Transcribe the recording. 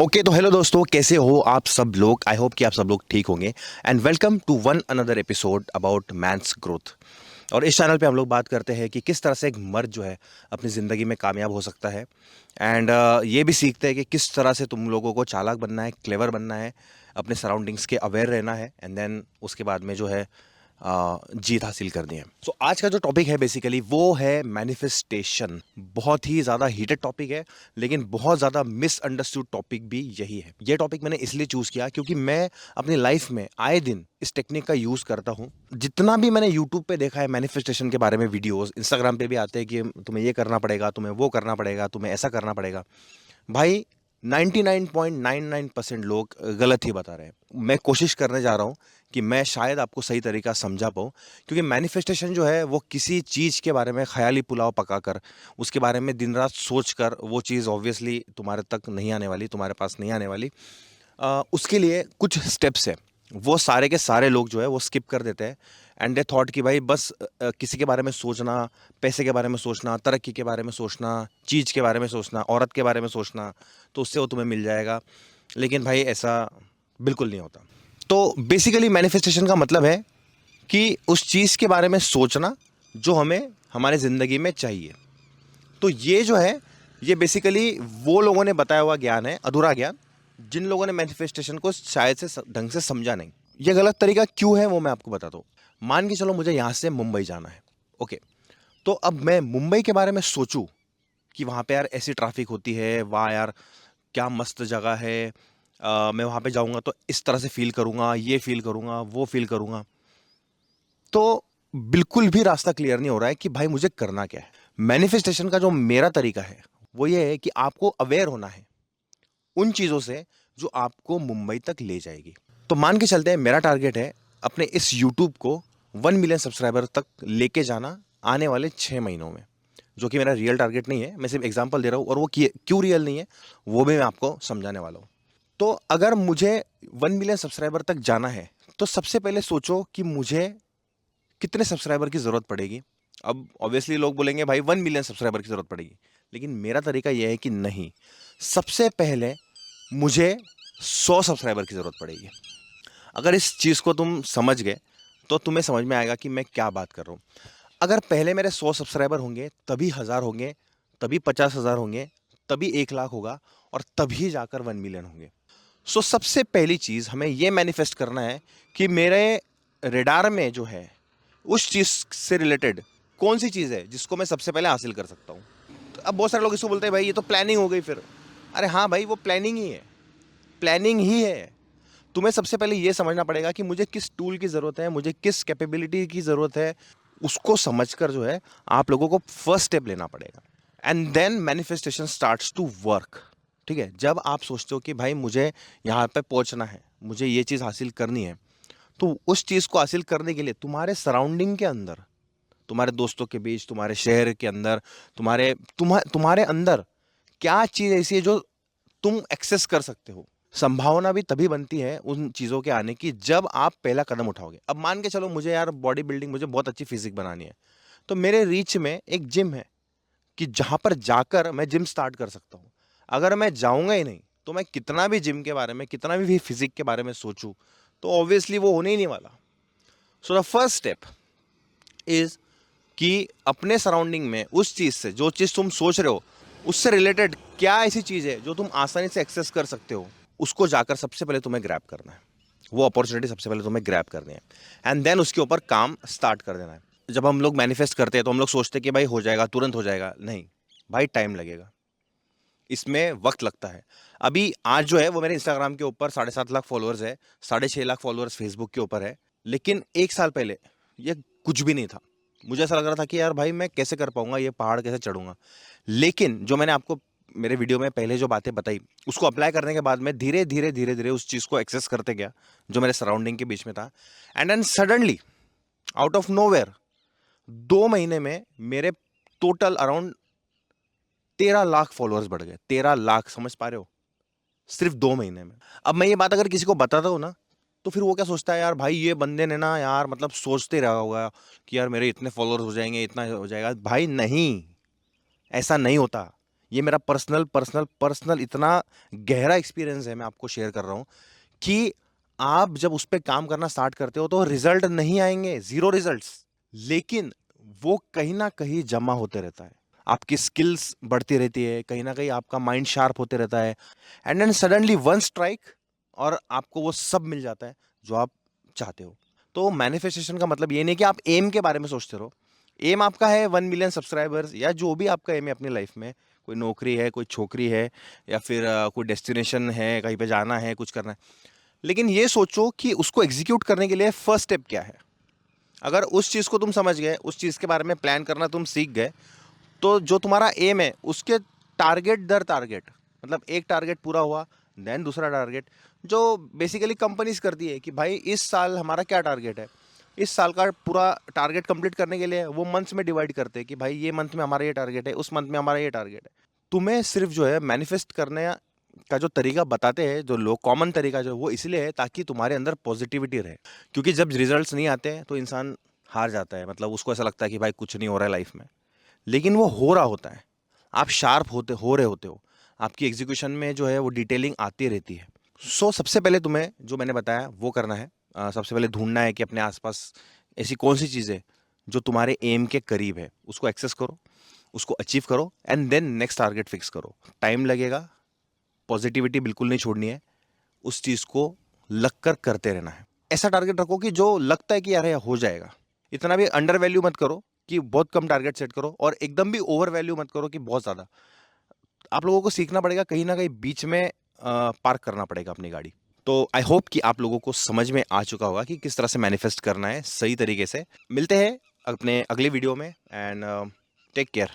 Okay तो hello दोस्तों, कैसे हो आप सब लोग। आई होप कि आप सब लोग ठीक होंगे and welcome to one another episode about man's growth. और इस चैनल पे हम लोग बात करते हैं कि किस तरह से एक मर्द जो है अपनी ज़िंदगी में कामयाब हो सकता है एंड ये भी सीखते हैं कि किस तरह से तुम लोगों को चालाक बनना है, क्लेवर बनना है, अपने सराउंडिंग्स के अवेयर रहना है एंड देन उसके बाद में जो है जीत हासिल करनी है। सो आज का जो टॉपिक है बेसिकली वो है मैनिफेस्टेशन। बहुत ही ज़्यादा हीटेड टॉपिक है लेकिन बहुत ज़्यादा मिसअंडरस्टूड टॉपिक भी यही है। ये टॉपिक मैंने इसलिए चूज़ किया क्योंकि मैं अपनी लाइफ में आए दिन इस टेक्निक का यूज़ करता हूँ। जितना भी मैंने यूट्यूब पे देखा है मैनिफेस्टेशन के बारे में वीडियोस, इंस्टाग्राम पे भी आते हैं कि तुम्हें ये करना पड़ेगा, तुम्हें वो करना पड़ेगा, तुम्हें ऐसा करना पड़ेगा। भाई 99.99% लोग गलत ही बता रहे हैं। मैं कोशिश करने जा रहा हूँ कि मैं शायद आपको सही तरीका समझा पाऊँ, क्योंकि मैनिफेस्टेशन जो है वो किसी चीज़ के बारे में ख्याली पुलाव पकाकर उसके बारे में दिन रात सोच कर वो चीज़ ऑब्वियसली तुम्हारे तक नहीं आने वाली, तुम्हारे पास नहीं आने वाली। उसके लिए कुछ स्टेप्स है, वो सारे के सारे लोग जो है वो स्किप कर देते हैं एंड दे थॉट कि भाई बस किसी के बारे में सोचना, पैसे के बारे में सोचना, तरक्की के बारे में सोचना, चीज़ के बारे में सोचना, औरत के बारे में सोचना, तो उससे वो तुम्हें मिल जाएगा। लेकिन भाई ऐसा बिल्कुल नहीं होता। तो बेसिकली मैनिफेस्टेशन का मतलब है कि उस चीज़ के बारे में सोचना जो हमें हमारे ज़िंदगी में चाहिए। तो ये जो है ये बेसिकली वो लोगों ने बताया हुआ ज्ञान है, अधूरा ज्ञान, जिन लोगों ने मैनिफेस्टेशन को शायद से ढंग से समझा नहीं। ये गलत तरीका क्यों है वो मैं आपको बताता हूँ। मान के चलो मुझे यहाँ से मुंबई जाना है। ओके, तो अब मैं मुंबई के बारे में सोचूं कि वहाँ पे यार ऐसी ट्रैफिक होती है, वाह यार क्या मस्त जगह है, मैं वहाँ पे जाऊँगा तो इस तरह से फील करूँगा, ये फील करूँगा, वो फील करूँगा। तो बिल्कुल भी रास्ता क्लियर नहीं हो रहा है कि भाई मुझे करना क्या है। मैनिफेस्टेशन का जो मेरा तरीका है वो ये है कि आपको अवेयर होना है उन चीज़ों से जो आपको मुंबई तक ले जाएगी। तो मान के चलते हैं मेरा टारगेट है अपने इस यूट्यूब को 1 मिलियन सब्सक्राइबर तक लेके जाना आने वाले 6 महीनों में, जो कि मेरा रियल टारगेट नहीं है। मैं सिर्फ एग्जांपल दे रहा हूँ और वो क्यों रियल नहीं है वो भी मैं आपको समझाने वाला हूँ। तो अगर मुझे 1 मिलियन सब्सक्राइबर तक जाना है तो सबसे पहले सोचो कि मुझे कितने सब्सक्राइबर की ज़रूरत पड़ेगी। अब ऑब्वियसली लोग बोलेंगे भाई 1 मिलियन सब्सक्राइबर की ज़रूरत पड़ेगी, लेकिन मेरा तरीका यह है कि नहीं, सबसे पहले मुझे 100 सब्सक्राइबर की ज़रूरत पड़ेगी। अगर इस चीज़ को तुम समझ गए तो तुम्हें समझ में आएगा कि मैं क्या बात कर रहा हूँ। अगर पहले मेरे 100 सब्सक्राइबर होंगे, तभी 1000 होंगे, तभी 50,000 होंगे, तभी 1 लाख होगा और तभी जाकर 1 मिलियन होंगे। सो सबसे पहली चीज़ हमें यह मैनिफेस्ट करना है कि मेरे रेडार में जो है उस चीज़ से रिलेटेड कौन सी चीज़ है जिसको मैं सबसे पहले हासिल कर सकता हूँ। तो अब बहुत सारे लोग इसको बोलते हैं भाई ये तो प्लानिंग हो गई फिर। अरे हाँ भाई, वो प्लानिंग ही है, प्लानिंग ही है। तुम्हें सबसे पहले ये समझना पड़ेगा कि मुझे किस टूल की ज़रूरत है, मुझे किस कैपेबिलिटी की ज़रूरत है। उसको समझकर जो है आप लोगों को फर्स्ट स्टेप लेना पड़ेगा and then manifestation starts to work. ठीक है, जब आप सोचते हो कि भाई मुझे यहाँ पे पहुँचना है, मुझे ये चीज़ हासिल करनी है, तो उस चीज़ को हासिल करने के लिए तुम्हारे सराउंडिंग के अंदर, तुम्हारे दोस्तों के बीच, तुम्हारे शहर के अंदर, तुम्हारे अंदर क्या चीज़ ऐसी है जो तुम एक्सेस कर सकते हो। संभावना भी तभी बनती है उन चीज़ों के आने की जब आप पहला कदम उठाओगे। अब मान के चलो मुझे यार बॉडी बिल्डिंग, मुझे बहुत अच्छी फिजिक बनानी है, तो मेरे रीच में एक जिम है कि जहाँ पर जाकर मैं जिम स्टार्ट कर सकता हूँ। अगर मैं जाऊँगा ही नहीं तो मैं कितना भी जिम के बारे में, कितना भी फिजिक के बारे में सोचूं, तो ऑब्वियसली वो होने ही नहीं वाला। So the first step is कि अपने सराउंडिंग में उस चीज़ से, जो चीज़ तुम सोच रहे हो उससे रिलेटेड क्या ऐसी चीज़ है जो तुम आसानी से एक्सेस कर सकते हो, उसको जाकर सबसे पहले तुम्हें ग्रैब करना है। वो अपॉर्चुनिटी सबसे पहले तुम्हें ग्रैब करनी है एंड देन उसके ऊपर काम स्टार्ट कर देना है। जब हम लोग मैनिफेस्ट करते हैं तो हम लोग सोचते हैं कि भाई हो जाएगा, तुरंत हो जाएगा। नहीं भाई, टाइम लगेगा, इसमें वक्त लगता है। अभी आज जो है वो मेरे इंस्टाग्राम के ऊपर 7.5 लाख फॉलोअर्स है, 6.5 लाख फॉलोअर्स फेसबुक के ऊपर है, लेकिन 1 साल पहले ये कुछ भी नहीं था। मुझे ऐसा लग रहा था कि यार भाई मैं कैसे कर पाऊंगा, ये पहाड़ कैसे चढ़ूंगा। लेकिन जो मैंने आपको मेरे वीडियो में पहले जो बातें बताई, उसको अप्लाई करने के बाद में धीरे धीरे धीरे धीरे उस चीज़ को एक्सेस करते गया जो मेरे सराउंडिंग के बीच में था। And then suddenly out of nowhere 2 महीने में मेरे टोटल अराउंड 13 लाख फॉलोअर्स बढ़ गए। 13 लाख, समझ पा रहे हो, सिर्फ 2 महीने में। अब मैं ये बात अगर किसी को बताता हूँ ना, तो फिर वो क्या सोचता है, यार भाई ये बंदे ने ना यार मतलब सोचते रहा होगा कि यार मेरे इतने फॉलोअर्स हो जाएंगे, इतना हो जाएगा। भाई नहीं, ऐसा नहीं होता। ये मेरा पर्सनल पर्सनल पर्सनल इतना गहरा एक्सपीरियंस है, मैं आपको शेयर कर रहा हूँ कि आप जब उस पे काम करना स्टार्ट करते हो तो रिजल्ट नहीं आएंगे, ज़ीरो रिजल्ट्स, लेकिन वो कहीं न कहीं जमा होते रहता है। आपकी स्किल्स बढ़ती रहती है, कहीं न कहीं आपका माइंड शार्प होते रहता है and then suddenly one strike और आपको वो सब मिल जाता है जो आप चाहते हो। तो मैनिफेस्टेशन का मतलब ये नहीं कि आप एम के बारे में सोचते रहो। एम आपका है 1 मिलियन सब्सक्राइबर्स या जो भी आपका एम है अपनी लाइफ में, कोई नौकरी है, कोई छोकरी है या फिर कोई डेस्टिनेशन है, कहीं पे जाना है, कुछ करना है। लेकिन ये सोचो कि उसको एग्जीक्यूट करने के लिए फर्स्ट स्टेप क्या है? अगर उस चीज़ को तुम समझ गए, उस चीज़ के बारे में प्लान करना तुम सीख गए, तो जो तुम्हारा एम है उसके टारगेट दर टारगेट, मतलब एक टारगेट पूरा हुआ, देन दूसरा टारगेट, जो बेसिकली कंपनीज करती है कि भाई इस साल हमारा क्या टारगेट है, इस साल का पूरा टारगेट कंप्लीट करने के लिए वो मंथ्स में डिवाइड करते हैं कि भाई ये मंथ में हमारा ये टारगेट है, उस मंथ में हमारा ये टारगेट है। तुम्हें सिर्फ जो है मैनिफेस्ट करने का जो तरीका बताते हैं जो लोग, कॉमन तरीका जो है, वो इसलिए है ताकि तुम्हारे अंदर पॉजिटिविटी रहे। क्योंकि जब रिजल्ट्स नहीं आते हैं तो इंसान हार जाता है, मतलब उसको ऐसा लगता है कि भाई कुछ नहीं हो रहा है लाइफ में, लेकिन वो हो रहा होता है। आप शार्प हो रहे होते हो, आपकी एग्जीक्यूशन में जो है वो डिटेलिंग आती रहती है। सो सबसे पहले तुम्हें जो मैंने बताया वो करना है। सबसे पहले ढूंढना है कि अपने आसपास ऐसी कौन सी चीज़ है जो तुम्हारे एम के करीब है, उसको एक्सेस करो, उसको अचीव करो and then next target fix करो। टाइम लगेगा, पॉजिटिविटी बिल्कुल नहीं छोड़नी है, उस चीज़ को लग कर करते रहना है। ऐसा टारगेट रखो कि जो लगता है कि यार ये हो जाएगा। इतना भी अंडर वैल्यू मत करो कि बहुत कम टारगेट सेट करो और एकदम भी ओवर वैल्यू मत करो कि बहुत ज़्यादा। आप लोगों को सीखना पड़ेगा, कहीं न कहीं बीच में पार्क करना पड़ेगा अपनी गाड़ी। तो आई होप कि आप लोगों को समझ में आ चुका होगा कि किस तरह से मैनिफेस्ट करना है सही तरीके से। मिलते हैं अपने अगले वीडियो में एंड टेक केयर।